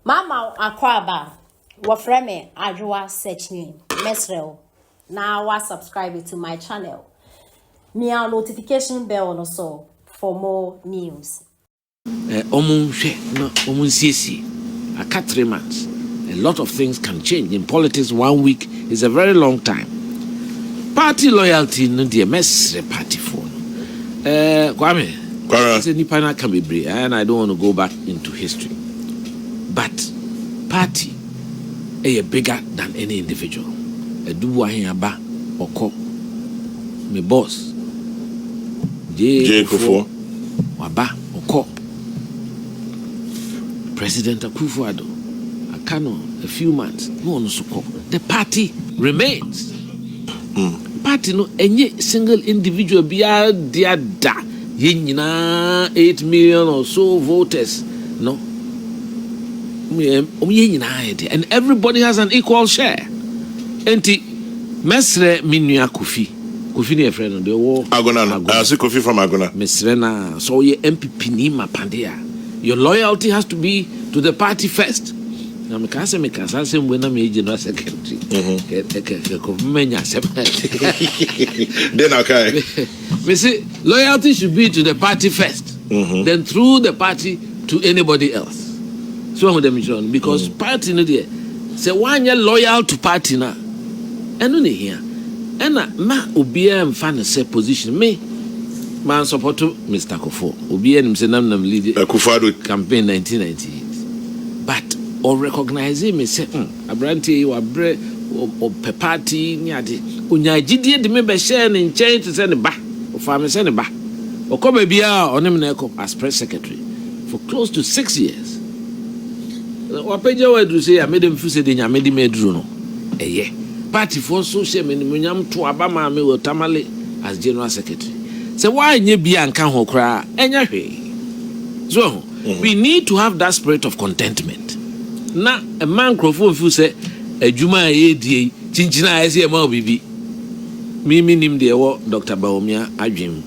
Mama Akwaba, wafreme Ajwa search name, Mesrel. Now I subscribe to my channel. Near notification bell also for more news. Omun CC, a cut 3 months. A lot of things can change. In politics, 1 week is a very long time. Party loyalty, no dear mess party phone. Kwabene, it's a Nipana can be brave, and I don't want to go back into history. But party is bigger than any individual. A Duwahiyaba Oko, my boss, J. Kofo, Waba Oko, President Akufo-Addo, Akano, a few months, no one support. The party remains. Party no any single individual be a dear da. 8 million or so voters, no. And everybody has an equal share. Enti mesre minua Kofi ne friend the war Agona. I see Kofi from Agona. Mesre na so ye NPP ni mapandea. Your loyalty has to be to the party first. Na me kasa se mbona me general secretary. Then okay. Me say loyalty should be to the party first. Then through the party to anybody else. So I'm them because party no there. Say one year loyal to party na. Eno ne here. Ena ma obia mfa ne say position me man support Mr. Kofo. Obia nim say nam lead Akufo-Addo campaign 1998. But or recognize me say abrantie you abre or party ni ade onya gidie de me be share ne nchen to say ne ba o fa me say ne ba o ko ba bia onim na ekop as press secretary for close to 6 years. Wa peja wa do say I made them feel say de nya me di me duro no eye party for social menyam to aba ma me wo tamale as general secretary say why nye bia nka ho kra enya hwe so we need to have that spirit of contentment. Na a man microphone feel say adwuma die chinchina ese e ma obibi me nim de wo Dr. Baomia adwem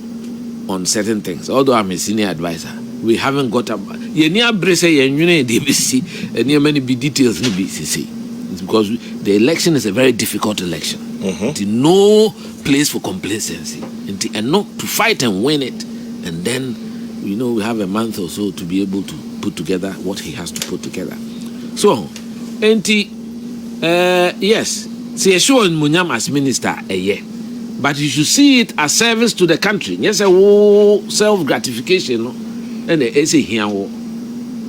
on certain things, although I'm a senior advisor. We haven't got up ye ni abre say yenwene de bisi any many be details ni bisi. It's because the election is a very difficult election. No place for complacency and not to fight and win it, and then we have a month or so to be able to put together what he has to put together. So, yes, say sure in Munyam as minister a year, but you should see it as service to the country. Yes, self gratification, no, and the essay here.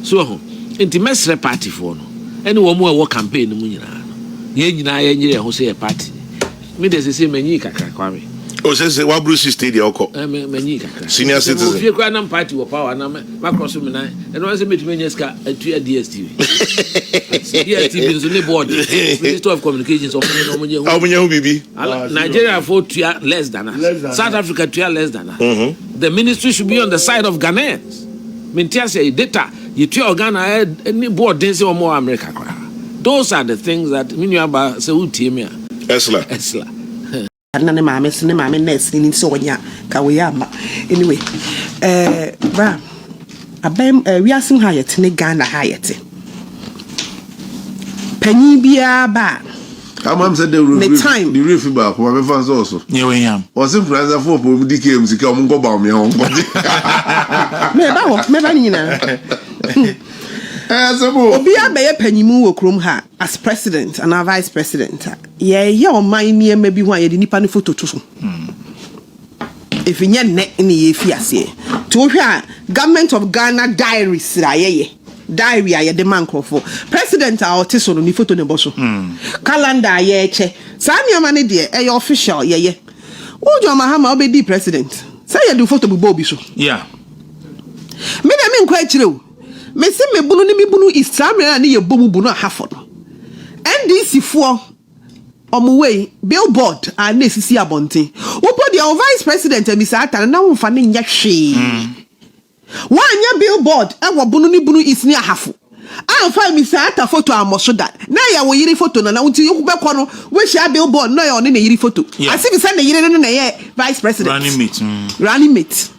So, mesre party for no, any one more campaign. Ye who say a party. Me there's say many kakra Kwame. Oh, say what Bruce Stadium oko. Senior citizen. If you go na party or power na macross me na and once me menyeska atua DSTV. DSTV is the board. Minister of Communications of bibi. Nigeria for tua less than us. South Africa tua less than us. The ministry should be on the side of Ghanaians. Mintia say data you tua Ghana any board didn't say more America. Those are the things that Minuaba say utie Esla. Nane mama sene mama nurse ni so onya ka we ama anyway bra abem we asim ha yete ne Ghana ha yete panyi bia ba amam said the roof ba ko be fan so ye we yam was in France for DKM sika mo go ba me hon me ba nyina Obi abeye panyimu wo krom ha as president and a vice president. Ye o man nie ma bi ho a ye de nipa ne photo to so. If nye ne ye fi ase. To hwe a government of Ghana diaries ra ye. Diary a ye de man krofo. President a ote so no ni photo ne bo so. Calendar ye che. Sa niam ne de e official ye. Ojo mahama obedi president. Say ye do photo bu bo bi so. Yeah. Me na me nkwa kire o. Me se me bunu ni mi bunu Islamia na ye bomu bunu ahafo no NDC fo omuwe billboard a na esisi abonten opo de vice president Mr. Atan na wonfa ne nya hwe wanya billboard e wo bunu ni bunu isni ahafo amfa Mr. Atan photo amoso da na ya wo yiri photo na wonti ye kubekọ no we share billboard no ya one na yiri photo asi bi se na yiri no na ye vice president running mate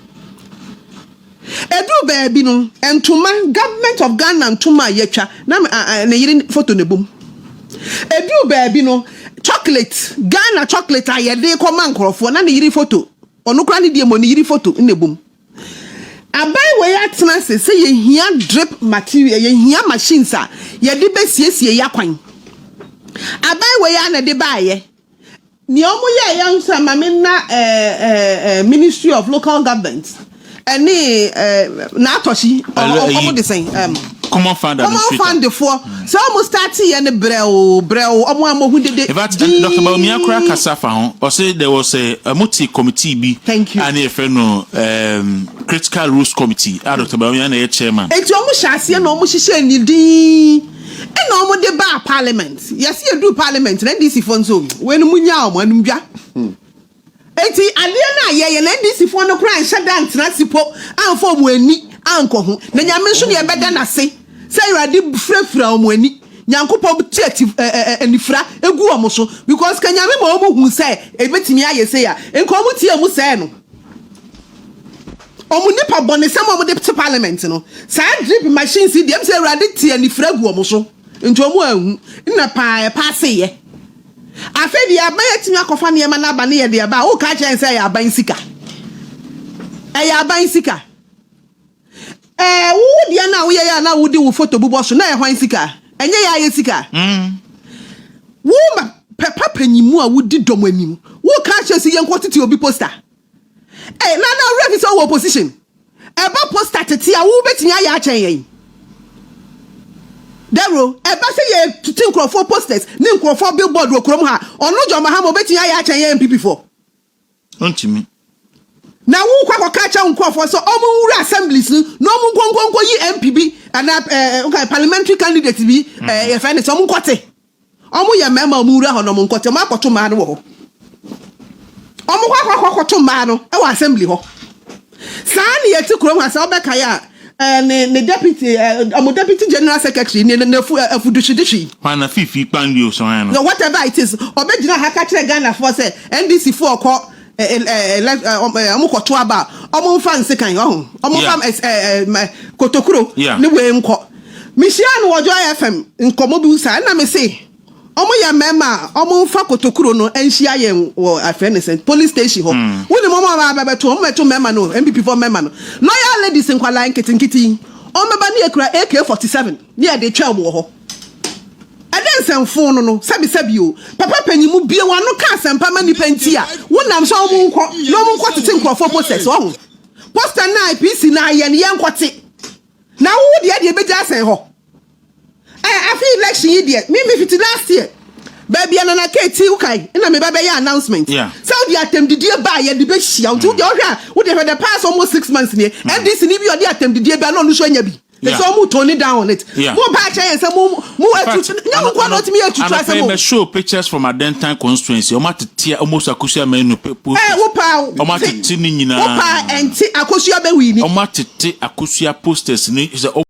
Edu baby no entuma government of Ghana ntuma yetwa na yiri photo ne bom. Edu baby no chocolate Ghana chocolate ayede koma nkrofo na yiri photo onukra ne die mo ne yiri photo ne bom. Abai we atena se ye hia drip material ye hia machines a ye de besiesie yakwan. Abai we ya na de baaye ni omo ye yansa mame na Ministry of Local Government any na atoshi omo de saying common fund for so almost start here ne breo omo amohu de in fact Dr. Baumia Kura Kasafa ho or say there was a multi committee bi and a friend no critical rules committee Dr. Baumia na chairman enti omo hyase na omo hihye ni din e na omo de ba parliament yes you do parliament na ndc fo nso we no munya omo anumdwa enti ade na ye na ndc fo no kra nhada ntena sipo amfo omo ani anko ho na nyame nso ne ebeda na se say radi frefra omo ani nyankopom tiati anifra egu omo so because kanyame ma omo hu say ebetimi aye say ya enko omo tie omo say no omo nipa bone sem omo de parliament no sa drip machines dem say radi tie anifra egu omo so nti omo ahu na pass ye afedi aban atimi akofa ne ma na ba ne ye de ba o ka chen say ya aban sika wo dia na wo ya na wo di wo photo bubo so na e hwan sika enye ya ye sika wo ma papa panyimu a wo di dom anim wo ka chesi ye nkotiti obi poster na refi so wo opposition ba poster tete a wo betimi aya a chen yen dero ba se ye tuti nkrofo posters ni nkrofo billboard wo krom ha ono jo ma ha mo betimi aya a chen yen NPP for ontimi na wo kwa kacha nkrofo so omo wura assemblies no omo nkonkonko yi MPP and parliamentary candidate bi ye fene so omo nkote omo ye mema omo wura ho no omo nkote ma akoto ma no wo ho omo kwa akoto ma no e wa assembly ho saa ne yeti krom ha sa obeka ya ne deputy deputy general secretary ne afuduchidichi pana fifi pandio so an no whatever it is obegina ha ka kire Ghana for say NDC for ko omukoto aba omumfa nsekan omumfa kotokuro ne we nko mihia no wojo FM nkomo bi usa na me say omo ya mema omumfa kotokuro no enhia ye wo afenese police station ho woni momo ba beto omo meto mema no MPP for mema no loyal ladies nkwala nkitinkiti omo ba ne ekura AK47 ne de twa wo ho adensen fon no sabi o papa panyimu bie wano ka sempa mani penti a wonam so omo nko no omo nko tete nkrofo process o poster na IPC na ye ne nkote na wo de beja sen ho afi election yi de me fit last year baby na KT ukai na me baba ya announcement so the attempt didie ba ye de be hia wo de ohwa wo de the past almost 6 months ne and this ni bi o de attempt didie ba na no so anya bi. So mu tone down on it. Mo ba che say mu not me to try some. Show pictures from a dental constituency. O ma tete almost akosia menu people. Wo pa o ma tete ni nyina. Wo pa enti akosia be wi ni. O ma tete akosia posters ni is